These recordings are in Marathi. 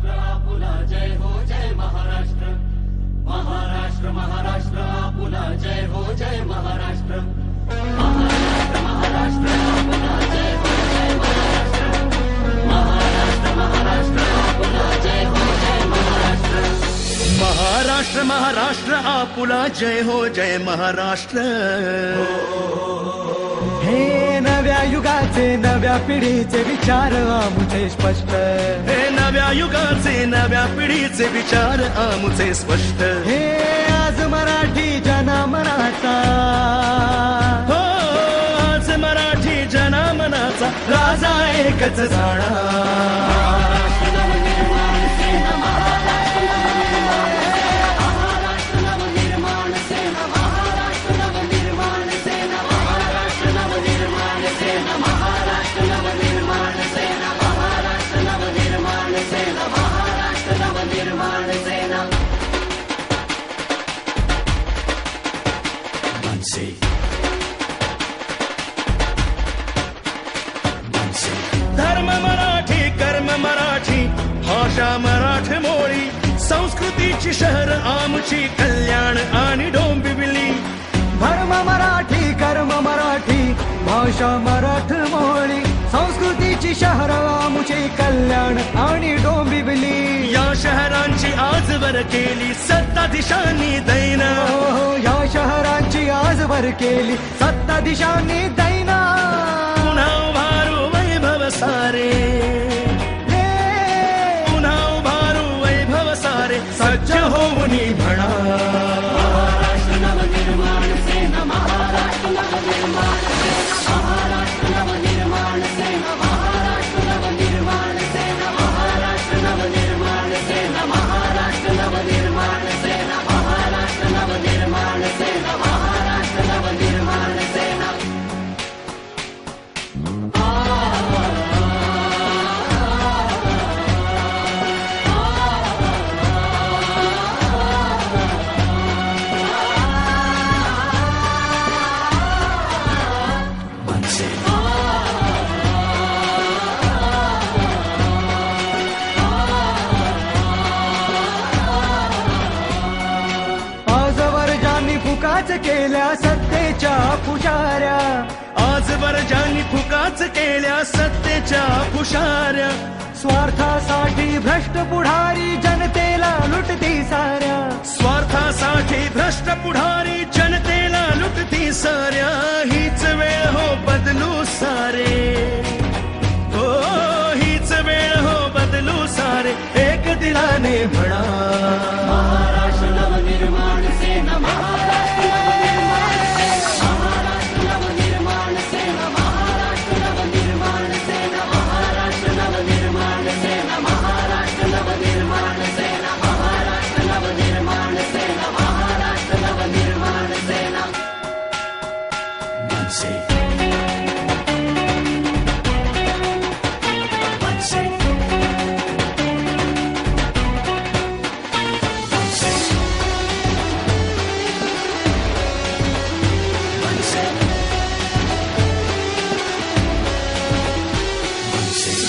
महाराष्ट्र आपुला जय हो जय महाराष्ट्र. महाराष्ट्र महाराष्ट्र आपुला जय हो जय महाराष्ट्र. महाराष्ट्र महाराष्ट्र आपुला जय हो जय महाराष्ट्र. महाराष्ट्र महाराष्ट्र आपुला जय हो जय महाराष्ट्र. महाराष्ट्र महाराष्ट्र आपुला जय हो जय महाराष्ट्र. हे नव्या युगाचे नव्या पिढीचे विचार आमुचे स्पष्ट. हे नव्या युगाचे नव्या पिढीचे विचार आमुचे स्पष्ट. हे आज मराठी जनामनाचा, हो आज मराठी जनामनाचा राजा एकच जाणा. धर्म मराठी कर्म मराठी भाषा मराठी मोळी संस्कृतीची शहर आमची कल्याण आणि डोंबिवली. धर्म मराठी कर्म मराठी भाषा मराठी मोळी संस्कृतीची शहर आमुचे कल्याण आणि डोंबिवली. या शहरांची आजवर केली सत्ताधीशांनी दैना. या शहरांची आजवर केली सत्ताधीशांनी दैना. पुन्हा उभारू वैभव सारे, पुन्हा उभारू वैभव सारे सज्ज होऊन म्हणा. महाराष्ट्र नवनिर्माण सेना, महाराष्ट्र नवनिर्माण सेना, महाराष्ट्र नवनिर्माण सेना, महाराष्ट्र नवनिर्माण सेना, महाराष्ट्र नवनिर्माण सेना, महाराष्ट्र नवनिर्माण सेना, महाराष्ट्र नवनिर्माण सेना, महाराष्ट्र नवनिर्माण सेना. आजवर ज्यांनी फुकाच केल्या सत्तेच्या पुजाऱ्या, आजवर ज्यांनी फुकाच केल्या सत्तेच्या पुशाऱ्या. स्वार्थासाठी भ्रष्ट पुढारी जनतेला लुटती साऱ्या. स्वार्थासाठी भ्रष्ट पुढारी जनतेला लुटती साऱ्या. हीच वेळ हो बदलू सारे, हो हीच वेळ हो बदलू सारे एक दिलाने म्हणा. महाराष्ट्र नवनिर्माण सेना, महाराष्ट्र नवनिर्माण सेना, महाराष्ट्र नवनिर्माण सेना, महाराष्ट्र नवनिर्माण सेना, महाराष्ट्र नवनिर्माण सेना, महाराष्ट्र नवनिर्माण सेना, महाराष्ट्र नवनिर्माण सेना, महाराष्ट्र नवनिर्माण सेना.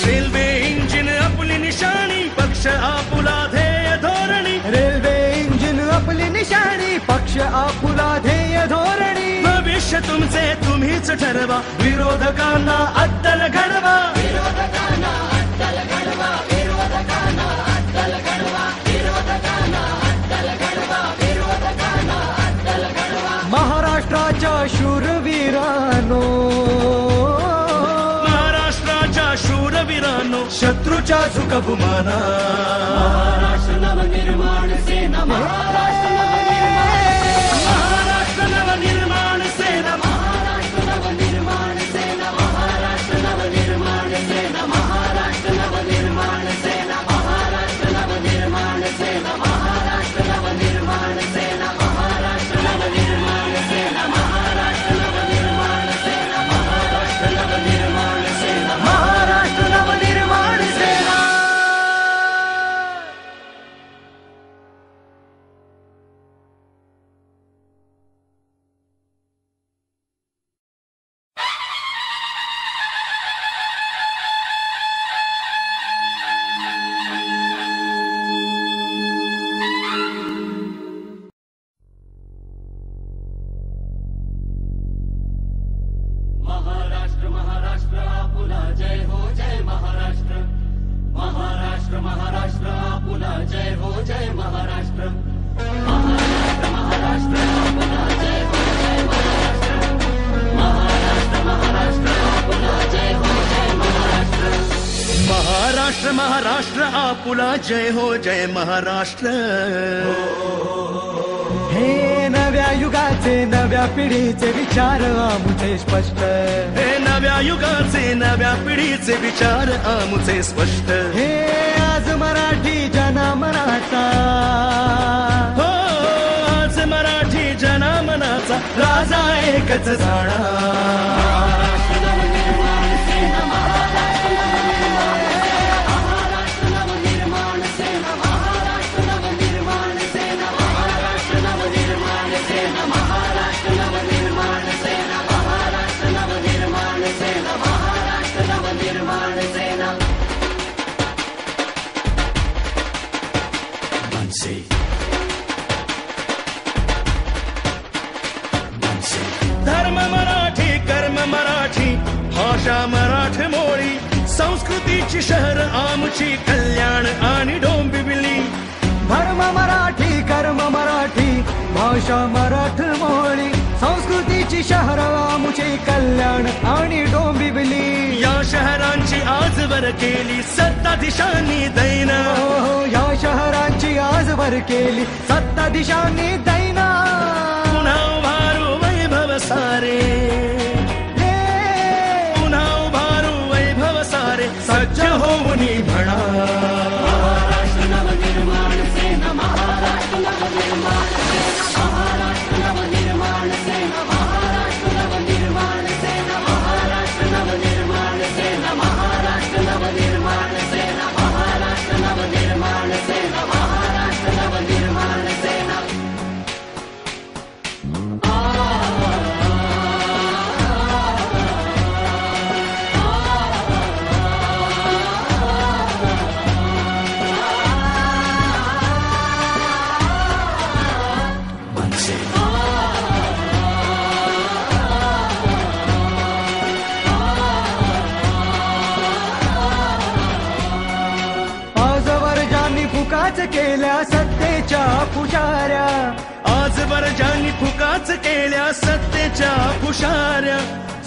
रेल्वे इंजिन आपली निशाणी पक्ष आपुला ध्येय धोरणी. रेल्वे इंजिन आपली निशाणी पक्ष आपुला ध्येय धोरणी. भविष्य तुमचे तुम्हीच ठरवा, विरोधकांना अद्दल घडवा. विरोधकांना अद्दल घडवा, विरोधकांना अद्दल घडवा, विरोधकांना अद्दल घडवा, विरोधकांना अद्दल घडवा. महाराष्ट्राच्या शूरवीरानो, महाराष्ट्राच्या शूरवीरांनो शत्रूच्या झुकभुमाना. महाराष्ट्र नवनिर्माण सेना, महाराष्ट्र नवनिर्माण सेना, महाराष्ट्र नवनिर्माण सेना, महाराष्ट्र नवनिर्माण सेना, महाराष्ट्र नवनिर्माण सेना, महाराष्ट्र नवनिर्माण सेना, महाराष्ट्र नवनिर्माण सेना, महाराष्ट्र नवनिर्माण सेना, महाराष्ट्र नवनिर्माण सेना, महाराष्ट्र नवनिर्माण सेना, महाराष्ट्र नवनिर्माण सेना, महाराष्ट्र नवनिर्माण सेना. आपुला जय हो जय महाराष्ट्र महाराष्ट्र महाराष्ट्र आपुला जय हो जय महाराष्ट्र महाराष्ट्र महाराष्ट्र आपुला जय हो जय महाराष्ट्र महाराष्ट्र महाराष्ट्र आपुला जय हो जय महाराष्ट्र महाराष्ट्र महाराष्ट्र आपुला जय हो जय महाराष्ट्र हे नव्या युगाचे नव्या पिढीचे विचार आमुचे स्पष्ट हे नव्या युगाचे नव्या पिढीचे विचार आमुचे स्पष्ट हे आज मराठी जनामनाचा हो आज मराठी जनामनाचा राजा एकच झाला धर्म मराठी कर्म मराठी भाषा मराठी मोळी संस्कृतीची शहर आमची कल्याण आणि डोंबिवली धर्म मराठी कर्म मराठी भाषा मराठी मोळी संस्कृतीची शहर आमुचे कल्याण आणि डोंबिवली या शहरांची आजवर केली सत्ताधीशांनी दैना हो या शहरांची आजवर केली सत्ताधीशांनी दैना पुन्हा उभारू वैभव सारे पुन्हा उभारू वैभव सारे सज्ज होऊन म्हणा महाराष्ट्र नवनिर्माण सेना महाराष्ट्र नवनिर्माण सेना महाराष्ट्र नवनिर्माण सेना महाराष्ट्र नवनिर्माण सेना महाराष्ट्र नवनिर्माण सेना महाराष्ट्र नवनिर्माण सेना महाराष्ट्र नवनिर्माण सेना महाराष्ट्र नवनिर्माण सेना आजवर ज्यांनी फुकाच केल्या सत्तेच्या पुजाऱ्या आजवर ज्यांनी फुकाच केल्या सत्तेच्या पुशाऱ्या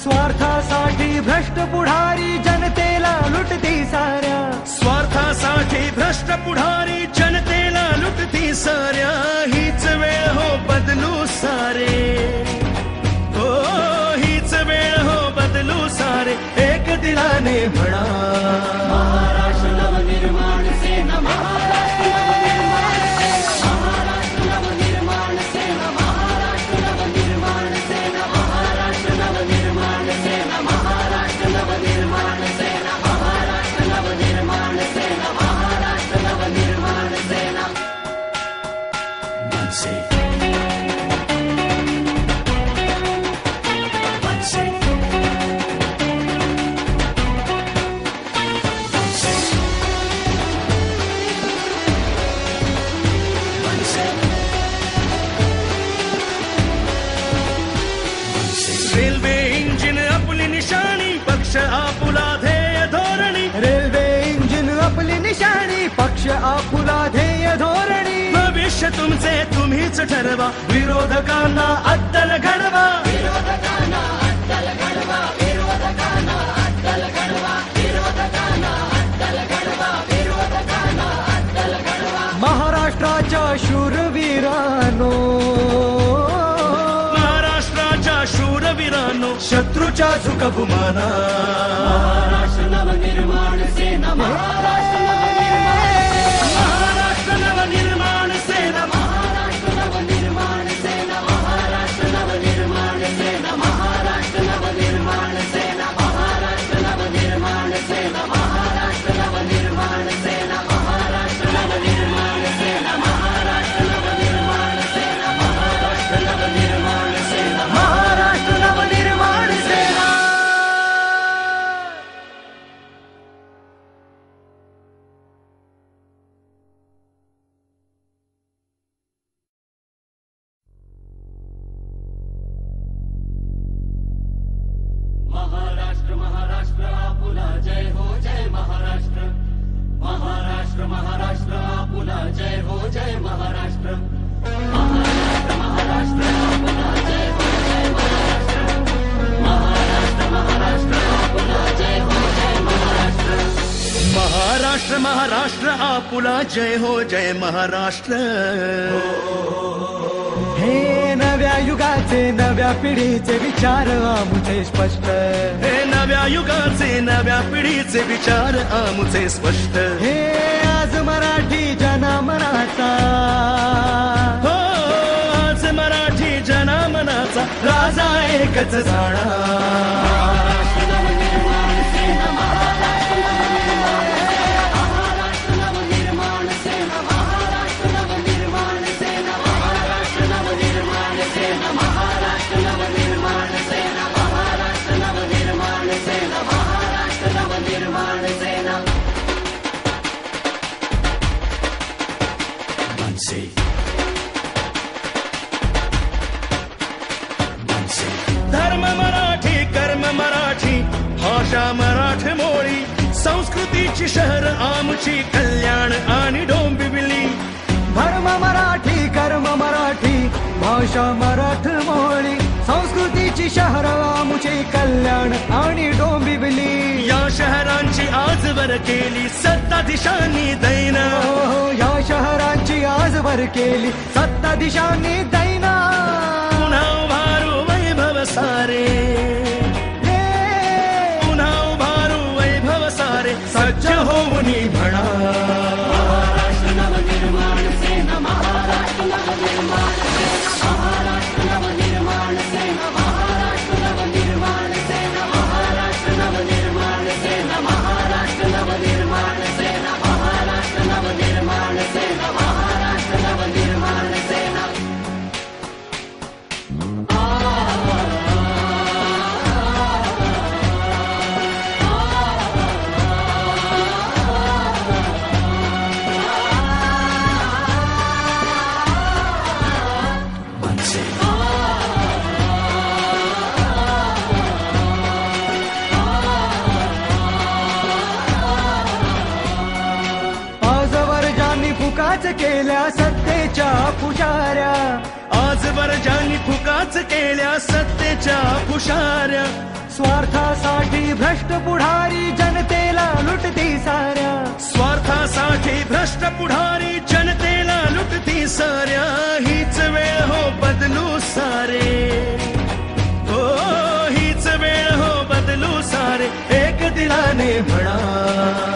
स्वार्थासाठी भ्रष्ट पुढारी जनतेला लुटती साऱ्या स्वार्थासाठी भ्रष्ट पुढारी जनतेला लुटती साऱ्या हीच वेळ हो बदलू सारे हो हीच वेळ हो बदलू सारे एक दिलाने म्हणा महाराष्ट्र नवनिर्माण सेना महाराष्ट्र नवनिर्माण सेना महाराष्ट्र नवनिर्माण सेना महाराष्ट्र नवनिर्माण सेना महाराष्ट्र नवनिर्माण सेना महाराष्ट्र नवनिर्माण सेना महाराष्ट्र नवनिर्माण सेना महाराष्ट्र नवनिर्माण सेना रेल्वे इंजिन आपली निशाणी पक्ष आपुला ध्येय धोरणी रेल्वे इंजिन आपली निशाणी पक्ष आपुला ध्येय धोरणी भविष्य तुमचे तुम्हीच ठरवा विरोधकांना अद्दल घडवा विरोधकांना अद्दल घडवा विरोधकांना अद्दल घडवा विरोधकांना अद्दल घडवा विरोधकांना अद्दल घडवा महाराष्ट्राच्या शूरवीरानो महाराष्ट्राच्या शूरवीरांनो शत्रूच्या झुकभुमाना महाराष्ट्र नवनिर्माण सेना महाराष्ट्र नवनिर्माण सेना महाराष्ट्र नवनिर्माण सेना महाराष्ट्र नवनिर्माण सेना महाराष्ट्र नवनिर्माण सेना महाराष्ट्र नवनिर्माण सेना महाराष्ट्र नवनिर्माण सेना महाराष्ट्र नवनिर्माण सेना महाराष्ट्र नवनिर्माण सेना महाराष्ट्र नवनिर्माण सेना महाराष्ट्र नवनिर्माण सेना आपुला जय हो जय महाराष्ट्र महाराष्ट्र महाराष्ट्र आपुला जय हो जय महाराष्ट्र महाराष्ट्र महाराष्ट्र आपुला जय हो जय महाराष्ट्र महाराष्ट्र महाराष्ट्र आपुला जय हो जय महाराष्ट्र महाराष्ट्र महाराष्ट्र आपुला जय हो जय महाराष्ट्र हे नव्या युगाचे नव्या पिढीचे विचार आमुचे स्पष्ट हे नव्या युगाचे नव्या पिढीचे विचार आमुचे स्पष्ट हे आज मराठी जनामनाचा हो आज मराठी जनामनाचा राजा एकच जाणा धर्म मराठी कर्म मराठी भाषा मराठी मोळी संस्कृतीची शहर आमची कल्याण आणि डोंबिवली धर्म मराठी कर्म मराठी भाषा मराठी मोळी संस्कृतीची शहर आमुचे कल्याण आणि डोंबिवली या शहरांची आजवर केली सत्ताधीशांनी दैना हो या शहरांची आजवर केली सत्ताधीशांनी दैना पुन्हा उभारू वैभव सारे पुन्हा उभारू वैभव सारे सज्ज होऊन म्हणा महाराष्ट्र नवनिर्माण सेना महाराष्ट्र नवनिर्माण सेना महाराष्ट्र नवनिर्माण सेना महाराष्ट्र नवनिर्माण सेना महाराष्ट्र नवनिर्माण सेना महाराष्ट्र नवनिर्माण सेना महाराष्ट्र नवनिर्माण सेना महाराष्ट्र नवनिर्माण सेना आजवर ज्यांनी फुकाच केल्या सत्तेच्या पुजाऱ्या आजवर ज्यांनी फुकाच केल्या सत्तेच्या पुशाऱ्या स्वार्थासाठी भ्रष्ट पुढारी जनतेला लुटती साऱ्या स्वार्थासाठी भ्रष्ट पुढारी जनतेला लुटती साऱ्या हीच वेळ हो बदलू सारे हो हीच वेळ हो बदलू सारे एक दिलाने म्हणा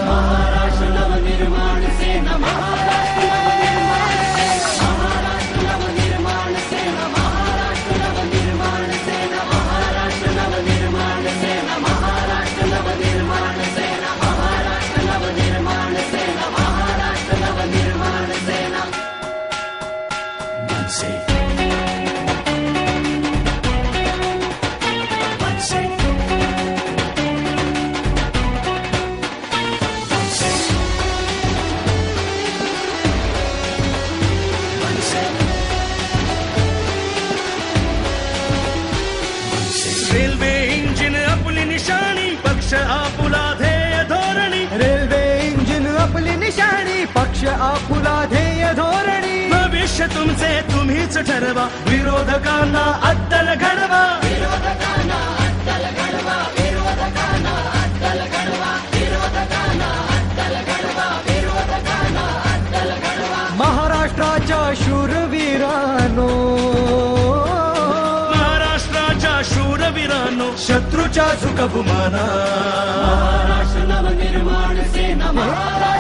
महाराष्ट्र नवनिर्माण सेना महाराष्ट्र नवनिर्माण सेना महाराष्ट्र नवनिर्माण सेना महाराष्ट्र नवनिर्माण सेना महाराष्ट्र नवनिर्माण सेना महाराष्ट्र नवनिर्माण सेना महाराष्ट्र नवनिर्माण सेना रेल्वे इंजिन आपली निशाणी पक्ष आपुला ध्येय धोरणी रेल्वे इंजिन आपली निशाणी पक्ष आपुला ध्येय धोरणी भविष्य तुमचे तुम्हीच ठरवा विरोधकांना अद्दल घडवा विरोधकांना अद्दल घडवा विरोधकांना अद्दल घडवा विरोधकांना अद्दल घडवा विरोधकांना अद्दल घडवा महाराष्ट्राच्या शूरवीरानो महाराष्ट्राच्या शूरवीरांनो शत्रूच्या झुकभुमाना महाराष्ट्र नवनिर्माण सेना महाराष्ट्र